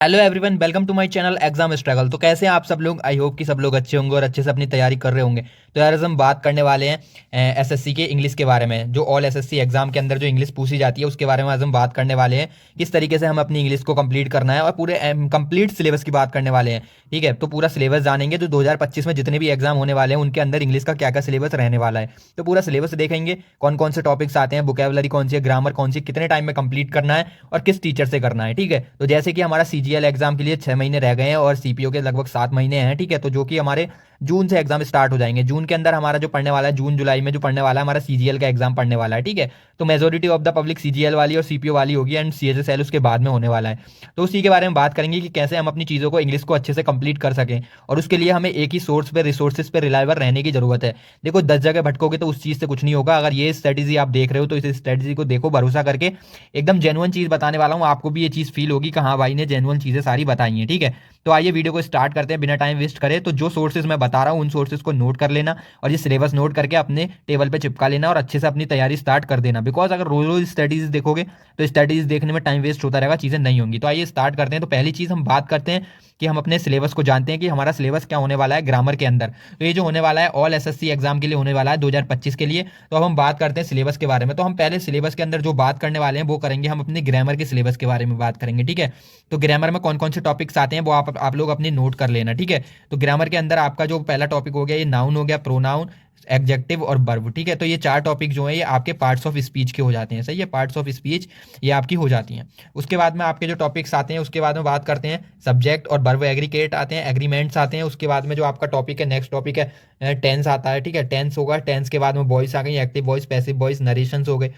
Hello everyone, welcome to my channel exam struggle. तो कैसे हैं आप सब लोग? आई होप कि सब लोग अच्छे होंगे और अच्छे से अपनी तैयारी कर रहे होंगे। तो यार आज हम बात करने वाले हैं एसएससी के इंग्लिश के बारे में। जो ऑल एसएससी एग्जाम के अंदर जो इंग्लिश पूछी जाती है उसके बारे में आज हम बात करने वाले हैं। किस तरीके से हम अपनी इंग्लिश को कंप्लीट करना है और पूरे कंप्लीट सिलेबस की बात करने वाले हैं। ठीक है, तो पूरा सिलेबस जानेंगे। जो 2025 में जितने भी एग्जाम होने वाले हैं उनके अंदर इंग्लिश का क्या क्या सिलेबस रहने वाला है, तो पूरा सिलेबस देखेंगे। कौन कौन से टॉपिक्स आते हैं, वोकैबुलरी कौन सी है, ग्रामर कौन सी, कितने टाइम में कंप्लीट करना है और किस टीचर से करना है। ठीक है, तो जैसे कि हमारा सीजीएल एग्जाम के लिए 6 महीने रह गए हैं और सीपीओ के लगभग 7 महीने हैं। ठीक है, तो जो कि हमारे जून से एग्जाम स्टार्ट हो जाएंगे। जून के अंदर हमारा जो पढ़ने वाला है, जून जुलाई में जो पढ़ने वाला है, हमारा सीजीएल का एग्जाम पढ़ने वाला है। ठीक है, तो majority of the public CGL वाली और सीपीओ वाली होगी एंड सीएचएसएल उसके बाद में होने वाला है। तो उसी के बारे में बात करेंगे कि कैसे हम अपनी चीज़ों को इंग्लिश को अच्छे से कंप्लीट कर सकें। और उसके लिए हमें एक ही सोर्स पे, रिसोर्सेज पे रिलायबल रहने की जरूरत है। देखो 10 जगह भटकोगे तो उस चीज़ से कुछ नहीं होगा। अगर ये स्ट्रेटेजी आप देख रहे हो तो इस स्ट्रेटेजी को देखो, भरोसा करके एकदम जेन्युइन चीज़ बताने वाला हूँ। आपको भी ये चीज़ फील होगी कि हाँ भाई ने जेन्युइन चीज़ें सारी बताई हैं। ठीक है, तो आइए वीडियो को स्टार्ट करते हैं बिना टाइम वेस्ट करे। तो जो सोर्सेज मैं बता रहा हूँ उन सोर्सेज को नोट कर लेना और ये सिलेबस नोट करके अपने टेबल पे चिपका लेना और अच्छे से अपनी तैयारी स्टार्ट कर देना। बिकॉज अगर रोज रोज स्टडीज देखोगे तो स्टडीज देखने में टाइम वेस्ट होता रहेगा, चीज़ें नहीं होंगी। तो आइए स्टार्ट करते हैं। तो पहली चीज़ हम बात करते हैं कि हम अपने सिलेबस को जानते हैं कि हमारा सिलेबस क्या होने वाला है ग्रामर के अंदर। तो ये जो होने वाला है ऑल एसएससी एग्जाम के लिए होने वाला है 2025 के लिए। तो अब हम बात करते हैं सिलेबस के बारे में। तो हम पहले सिलेबस के अंदर जो बात करने वाले हैं वो करेंगे, हम अपने ग्रामर के सिलेबस के बारे में बात करेंगे। ठीक है, तो ग्रामर में कौन कौन से टॉपिक्स आते हैं वो आप लोग अपनी नोट कर लेना। ठीक है, तो ग्रामर के अंदर आपका जो पहला टॉपिक हो गया, ये नाउन हो गया, प्रोनाउन, एडजेक्टिव और वर्ब। ठीक है, तो ये 4 टॉपिक जो है ये आपके पार्ट्स ऑफ स्पीच के हो जाते हैं। सही है, पार्ट्स ऑफ स्पीच ये आपकी हो जाती हैं। उसके बाद में आपके जो टॉपिक्स आते हैं उसके बाद में बात करते हैं सब्जेक्ट और वर्ब एग्रीगेट आते हैं, एग्रीमेंट्स आते हैं। उसके बाद में जो आपका टॉपिक है, नेक्स्ट टॉपिक है टेंस आता है। ठीक है, टेंस होगा। टेंस के बाद में वॉइस आ गई, active voice, passive voice, narrations हो गए।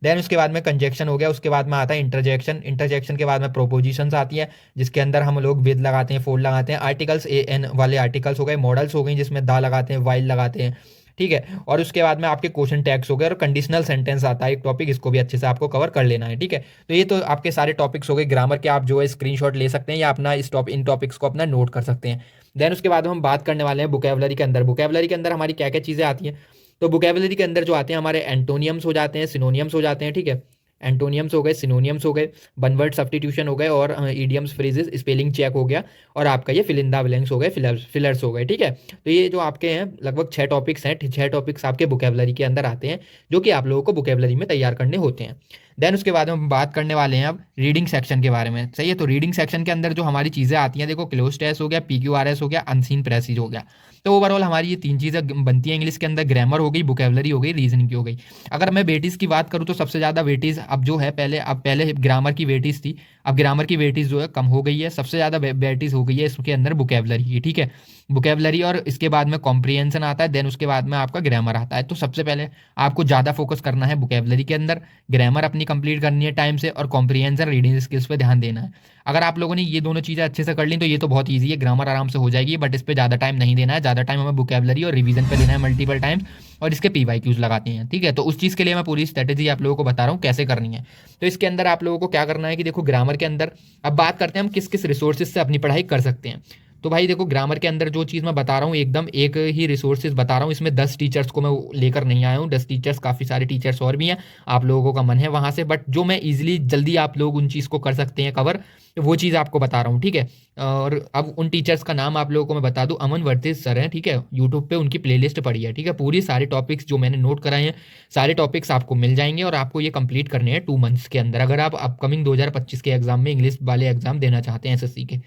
देन उसके बाद में कंजक्शन हो गया। उसके बाद में आता है इंटरजेक्शन। इंटरजेक्शन के बाद में प्रोपोजिशंस आती है जिसके अंदर हम लोग विद लगाते हैं, फोर लगाते हैं। आर्टिकल्स ए एन वाले आर्टिकल्स हो गए। मॉडल्स हो गई जिसमें दा लगाते हैं, वाइल लगाते हैं। ठीक है, और उसके बाद में आपके क्वेश्चन टैग्स हो गए और कंडीशनल सेंटेंस आता है एक टॉपिक, इसको भी अच्छे से आपको कवर कर लेना है। ठीक है, तो ये तो आपके सारे टॉपिक्स हो गए ग्रामर के। आप जो है स्क्रीनशॉट ले सकते हैं या अपना इन टॉपिक्स को अपना नोट कर सकते हैं। देन उसके बाद हम बात करने वाले हैं वोकैबुलरी के अंदर। वोकैबुलरी के अंदर हमारी क्या क्या चीज़ें आती हैं, तो वोकैबुलरी के अंदर जो आते हैं हमारे एंटोनियम्स हो जाते हैं, सिनोनियम्स हो जाते हैं। ठीक है, एंटोनियम्स हो गए, सिनोनियम्स हो गए, वन वर्ड सब्स्टिट्यूशन हो गए और ईडियम्स, फ्रेजेस, स्पेलिंग चेक हो गया और आपका ये फिल इन द ब्लैंक्स हो गए, फिलर्स हो गए। ठीक है, तो ये जो आपके हैं लगभग 6 टॉपिक्स हैं। 6 टॉपिक्स आपके वोकैबुलरी के अंदर आते हैं जो कि आप लोगों को वोकैबुलरी में तैयार करने होते हैं। देन उसके बाद हम बात करने वाले हैं अब रीडिंग सेक्शन के बारे में। सही है, तो रीडिंग सेक्शन के अंदर जो हमारी चीज़ें आती हैं, देखो क्लोज टेस्ट हो गया, पीक्यूआरएस हो गया, अनसीन पैसेज हो गया। तो ओवरऑल हमारी ये 3 चीज़ें बनती हैं इंग्लिश के अंदर। ग्रामर हो गई, वोकैबुलरी हो गई, रीजनिंग की हो गई। अगर मैं वेटेज की बात करूँ तो सबसे ज़्यादा वेटेज अब जो है, पहले ग्रामर की वेटेज थी, अब ग्रामर की वेटेज जो है कम हो गई है। सबसे ज़्यादा वेटेज हो गई है इसके अंदर वोकैबुलरी की। ठीक है, वोकैबुलरी और इसके बाद में कॉम्प्रिहेंशन आता है। देन उसके बाद में आपका ग्रामर आता है। तो सबसे पहले आपको ज़्यादा फोकस करना है वोकैबुलरी के अंदर, ग्रामर अपनी कंप्लीट करनी है टाइम से और कॉम्प्रिहेंशन, रीडिंग स्किल्स पे ध्यान देना है। अगर आप लोगों ने ये दोनों चीज़ें अच्छे से कर ली तो ये तो बहुत ईजी है, ग्रामर आराम से हो जाएगी। बट इस पर ज़्यादा टाइम नहीं देना है, ज़्यादा टाइम हमें वोकैबुलरी और रिवीजन पे देना है मल्टीपल टाइम्स, और इसके पीवाईक्यूज लगाते हैं। ठीक है, तो उस चीज़ के लिए मैं पूरी स्ट्रेटेजी आप लोगों को बता रहा हूँ कैसे करनी है। तो इसके अंदर आप लोगों को क्या करना है कि देखो ग्रामर के अंदर अब बात करते हैं हम किस किस रिसोर्सेज से अपनी पढ़ाई कर सकते हैं। तो भाई देखो ग्रामर के अंदर जो चीज़ मैं बता रहा हूँ एकदम एक ही रिसोर्सेज बता रहा हूँ। इसमें 10 टीचर्स को मैं लेकर नहीं आया हूँ। 10 टीचर्स, काफ़ी सारे टीचर्स और भी हैं, आप लोगों का मन है वहाँ से। बट जो मैं ईजिली जल्दी आप लोग उन चीज़ को कर सकते हैं कवर, तो वो चीज़ आपको बता रहा हूँ। ठीक है, और अब उन टीचर्स का नाम आप लोगों को मैं बता दूं, अमन वर्तेज सर हैं। ठीक है, यूट्यूब पे उनकी प्लेलिस्ट पड़ी है। ठीक है, पूरी सारे टॉपिक्स जो मैंने नोट कराए हैं, सारे टॉपिक्स आपको मिल जाएंगे और आपको ये कंप्लीट करने हैं 2 मंथ्स के अंदर, अगर आप अपकमिंग 2025 के एग्जाम में इंग्लिश वाले एग्जाम देना चाहते हैं एसएससी के।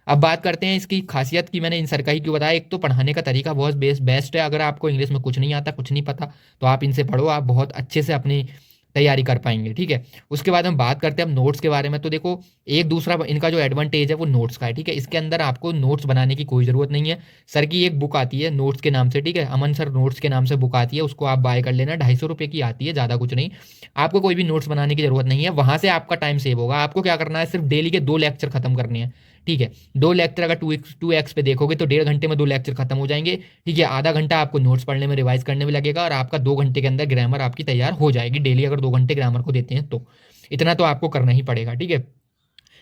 अब बात करते हैं इसकी खासियत की। मैंने इन सर का ही क्यों बताया, एक तो पढ़ाने का तरीका बहुत बेस्ट है। अगर आपको इंग्लिश में कुछ नहीं आता, कुछ नहीं पता, तो आप इनसे पढ़ो, आप बहुत अच्छे से अपनी तैयारी कर पाएंगे। ठीक है, उसके बाद हम बात करते हैं अब नोट्स के बारे में। तो देखो एक दूसरा इनका जो एडवांटेज है वो नोट्स का है। ठीक है, इसके अंदर आपको नोट्स बनाने की कोई ज़रूरत नहीं है। सर की एक बुक आती है नोट्स के नाम से। ठीक है, अमन सर नोट्स के नाम से बुक आती है, उसको आप बाय कर लेना। 250 रुपये की आती है, ज़्यादा कुछ नहीं। आपको कोई भी नोट्स बनाने की ज़रूरत नहीं है, वहाँ से आपका टाइम सेव होगा। आपको क्या करना है, सिर्फ डेली के 2 लेक्चर खत्म करने हैं। ठीक है, 2 लेक्चर अगर 2x पे देखोगे तो 1.5 घंटे में 2 लेक्चर खत्म हो जाएंगे। ठीक है, आधा घंटा आपको नोट्स पढ़ने में, रिवाइज करने में लगेगा और आपका 2 घंटे के अंदर ग्रामर आपकी तैयार हो जाएगी। डेली अगर 2 घंटे ग्रामर को देते हैं तो इतना तो आपको करना ही पड़ेगा। ठीक है,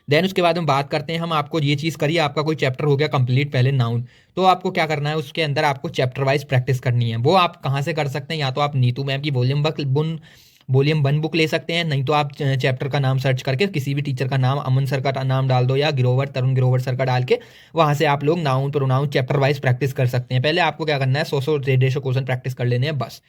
देन उसके बाद हम बात करते हैं, हम आपको ये चीज़ करिए, आपका कोई चैप्टर हो गया कंप्लीट पहले नाउन, तो आपको क्या करना है, उसके अंदर आपको चैप्टर वाइज प्रैक्टिस करनी है। वो आप कहाँ से कर सकते हैं, या तो आप नीतू मैम की वॉल्यूम बुक वॉल्यूम 1 बुक ले सकते हैं, नहीं तो आप चैप्टर का नाम सर्च करके किसी भी टीचर का नाम, अमन सर का नाम डाल दो या गिरोवर, तरुण गिरोवर सर का डाल के वहाँ से आप लोग noun pronoun chapter wise practice कर सकते हैं। पहले आपको क्या करना है, 100 150 क्वेश्चन प्रैक्टिस कर लेने हैं बस।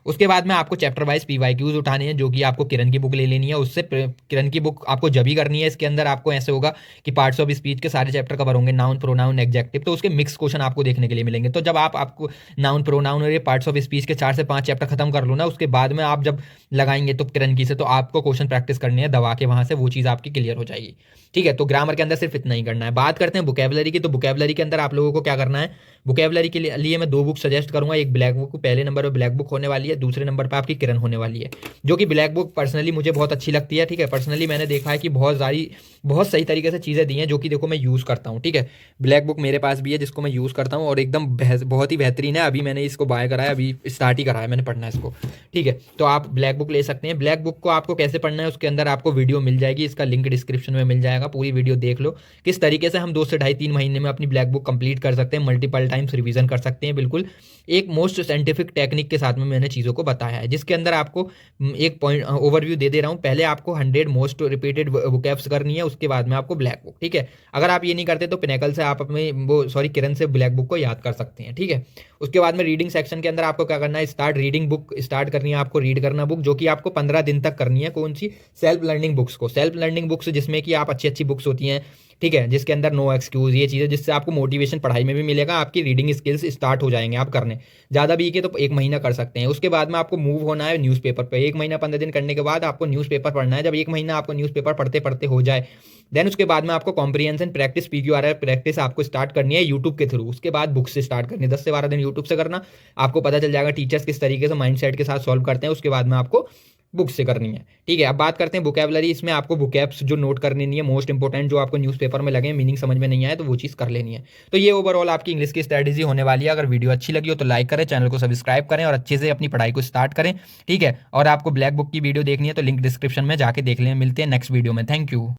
उसके बाद में आपको चैप्टर वाइज PYQs उठाने हैं, जो कि आपको किरण की बुक ले लेनी है। उससे किरण की बुक आपको जब ही करनी है, इसके अंदर आपको ऐसे होगा कि पार्ट्स ऑफ स्पीच के सारे चैप्टर कवर होंगे, नाउन प्रोनाउन एग्जेक्टिव, तो उसके मिक्स क्वेश्चन आपको देखने के लिए मिलेंगे। तो जब आपको नाउन प्रोनाउन और ये पार्ट्स ऑफ स्पीच के 4 से 5 चैप्टर खत्म कर लो ना, उसके बाद में आप जब लगाएंगे तो किरण की से, तो आपको क्वेश्चन प्रैक्टिस करनी है दबा के, वहां से वो चीज़ आपकी क्लियर हो जाएगी। ठीक है, तो ग्रामर के अंदर सिर्फ इतना ही करना है। बात करते हैं वोकैबुलरी की। तो वोकैबुलरी के अंदर आप लोगों को क्या करना है, वोकैबुलरी के लिए मैं 2 बुक सजेस्ट करूंगा। एक ब्लैक बुक, पहले नंबर पर ब्लैक बुक होने वाली है, दूसरे नंबर पर आपकी किरण होने वाली है, जो कि ब्लैक बुक पर्सनली मुझे बहुत अच्छी लगती है। ठीक है, पर्सनली मैंने देखा है कि बहुत सही तरीके से चीज़ें दी हैं, जो कि देखो मैं यूज़ करता हूँ। ठीक है, ब्लैक बुक मेरे पास भी है जिसको मैं यूज़ करता हूँ और एकदम बहुत ही बेहतरीन है। अभी मैंने इसको बाय करा है, अभी स्टार्ट ही करा है मैंने पढ़ना इसको। ठीक है, तो आप ब्लैक बुक ले सकते हैं। ब्लैक बुक को आपको कैसे पढ़ना है, उसके अंदर आपको वीडियो मिल जाएगी, इसका लिंक डिस्क्रिप्शन में मिल जाएगा, पूरी वीडियो देख लो किस तरीके से हम 2 से ढाई 3 महीने में अपनी ब्लैक बुक कंप्लीट कर सकते हैं, मल्टीपल टाइम्स रिवीजन कर सकते हैं। बिल्कुल एक मोस्ट साइंटिफिक टेक्निक के साथ में मैंने चीज़ों को बताया है, जिसके अंदर आपको एक पॉइंट ओवरव्यू दे रहा हूँ। पहले आपको 100 मोस्ट रिपीटेड वोकैब्स करनी है, उसके बाद में आपको ब्लैक बुक। ठीक है, अगर आप ये नहीं करते तो पिनेकल से आप अपने किरण से ब्लैक बुक को याद कर सकते हैं। ठीक है, उसके बाद में रीडिंग सेक्शन के अंदर आपको क्या करना है, स्टार्ट रीडिंग बुक स्टार्ट करनी है, आपको रीड करना बुक, जो कि आपको 15 दिन तक करनी है। कौन सी, सेल्फ लर्निंग बुक्स को, सेल्फ लर्निंग बुक्स जिसमें कि आप अच्छी अच्छी बुक्स होती हैं। ठीक है, जिसके अंदर नो एक्सक्यूज, ये चीज़ें, जिससे आपको मोटिवेशन पढ़ाई में भी मिलेगा, आपकी रीडिंग स्किल्स स्टार्ट हो जाएंगे आप करने। ज़्यादा भी के तो 1 महीना कर सकते हैं। उसके बाद में आपको मूव होना है न्यूज़पेपर पे। 1 महीना 15 दिन करने के बाद आपको न्यूज़पेपर पढ़ना है। जब 1 महीना आपको न्यूज़पेपर पढ़ते पढ़ते हो जाए, देन उसके बाद में आपको कॉम्प्रिहेंशन प्रैक्टिस, PQRR प्रैक्टिस आपको स्टार्ट करनी है यूट्यूब के थ्रू। उसके बाद बुक से स्टार्ट करनी है, 10 से 12 दिन यूट्यूब से करना, आपको पता चल जाएगा टीचर्स किस तरीके से माइंडसेट के साथ सॉल्व करते हैं। उसके बाद में आपको बुक से करनी है। ठीक है, अब बात करते हैं वोकैबुलरी। इसमें आपको वोकैब्स जो नोट करनी नहीं है, मोस्ट इंपॉर्टेंट, जो आपको न्यूज़पेपर में लगे, मीनिंग समझ में नहीं आए तो वो चीज़ कर लेनी है। तो ये ओवरऑल आपकी इंग्लिश की स्ट्रैटेजी होने वाली है। अगर वीडियो अच्छी लगी हो तो लाइक करें, चैनल को सब्सक्राइब करें और अच्छे से अपनी पढ़ाई को स्टार्ट करें। ठीक है, और आपको ब्लैक बुक की वीडियो देखनी है तो लिंक डिस्क्रिप्शन में जाके देख लें। मिलते हैं नेक्स्ट वीडियो में। Thank you.